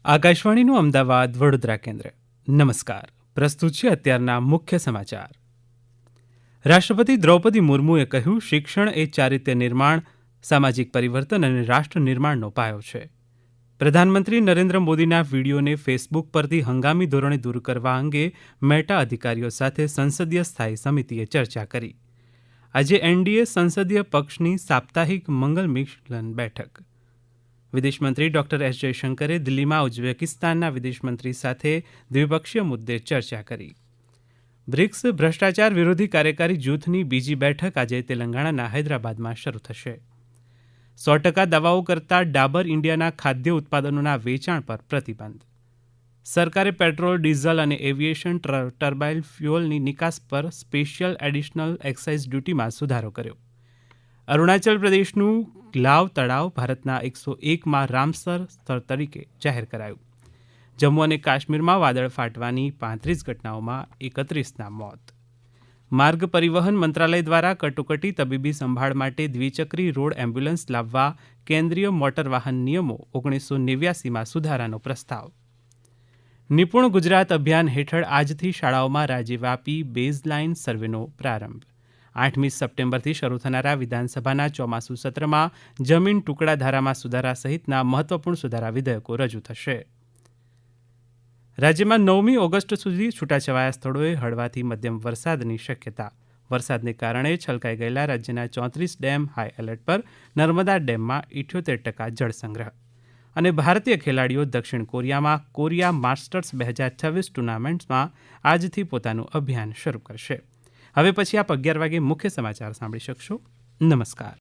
આકાશવાણીનું અમદાવાદ વડોદરા કેન્દ્ર. નમસ્કાર. પ્રસ્તુત છે અત્યારના મુખ્ય સમાચાર. રાષ્ટ્રપતિ દ્રૌપદી મુર્મુએ કહ્યું, શિક્ષણ એ ચારિત્ર્ય નિર્માણ, સામાજિક પરિવર્તન અને રાષ્ટ્ર નિર્માણનો પાયો છે. પ્રધાનમંત્રી નરેન્દ્ર મોદીના વીડિયોને ફેસબુક પરથી હંગામી ધોરણે દૂર કરવા અંગે મેટા અધિકારીઓ સાથે સંસદીય સ્થાયી સમિતિએ ચર્ચા કરી. આજે એનડીએ સંસદીય પક્ષની સાપ્તાહિક મંગલ મિલન બેઠક. વિદેશમંત્રી ડોક્ટર એસ જયશંકરે દિલ્હીમાં ઉઝબેકિસ્તાનના વિદેશમંત્રી સાથે દ્વિપક્ષીય મુદ્દે ચર્ચા કરી. બ્રિક્સ ભ્રષ્ટાચાર વિરોધી કાર્યકારી જૂથની બીજી બેઠક આજે તેલંગાણાના હૈદરાબાદમાં શરૂ થશે. 100% દવાઓ કરતાં ડાબર ઇન્ડિયાના ખાદ્ય ઉત્પાદનોના વેચાણ પર પ્રતિબંધ. સરકારે પેટ્રોલ, ડીઝલ અને એવિએશન ટર્બાઇન ફ્યુઅલની નિકાસ પર સ્પેશિયલ એડિશનલ એક્સાઇઝ ડ્યુટીમાં સુધારો કર્યો. અરુણાચલ પ્રદેશનું ગ્લાવ તળાવ ભારતના 101માં રામસર સ્થળ તરીકે જાહેર કરાયું. જમ્મુ અને કાશ્મીરમાં વાદળ ફાટવાની 35 ઘટનાઓમાં 31ના મોત. માર્ગ પરિવહન મંત્રાલય દ્વારા કટોકટી તબીબી સંભાળ માટે દ્વિચક્રી રોડ એમ્બ્યુલન્સ લાવવા કેન્દ્રીય મોટર વાહન નિયમો 1989માં સુધારાનો પ્રસ્તાવ. નિપુણ ગુજરાત અભિયાન હેઠળ આજથી શાળાઓમાં રાજ્યવ્યાપી બેઝલાઇન સર્વેનો પ્રારંભ. 8મી સપ્ટેમ્બરથી શરૂ થનારા વિધાનસભાના ચોમાસુ સત્રમાં જમીન ટુકડા ધારામાં સુધારા સહિતના મહત્વપૂર્ણ સુધારા વિધેયકો રજૂ થશે. રાજ્યમાં 9મી ઓગસ્ટ સુધી છૂટાછવાયા સ્થળોએ હળવાથી મધ્યમ વરસાદની શક્યતા. વરસાદને કારણે છલકાઈ ગયેલા રાજ્યના 34 ડેમ હાઈ એલર્ટ પર. નર્મદા ડેમમાં 78% જળસંગ્રહ. અને ભારતીય ખેલાડીઓ દક્ષિણ કોરિયામાં કોરિયા માસ્ટર્સ 2026 ટુર્નામેન્ટમાં આજથી પોતાનું અભિયાન શરૂ કરશે. હવે પછી આપ 11 વાગે મુખ્ય સમાચાર સાંભળી શકશો. નમસ્કાર.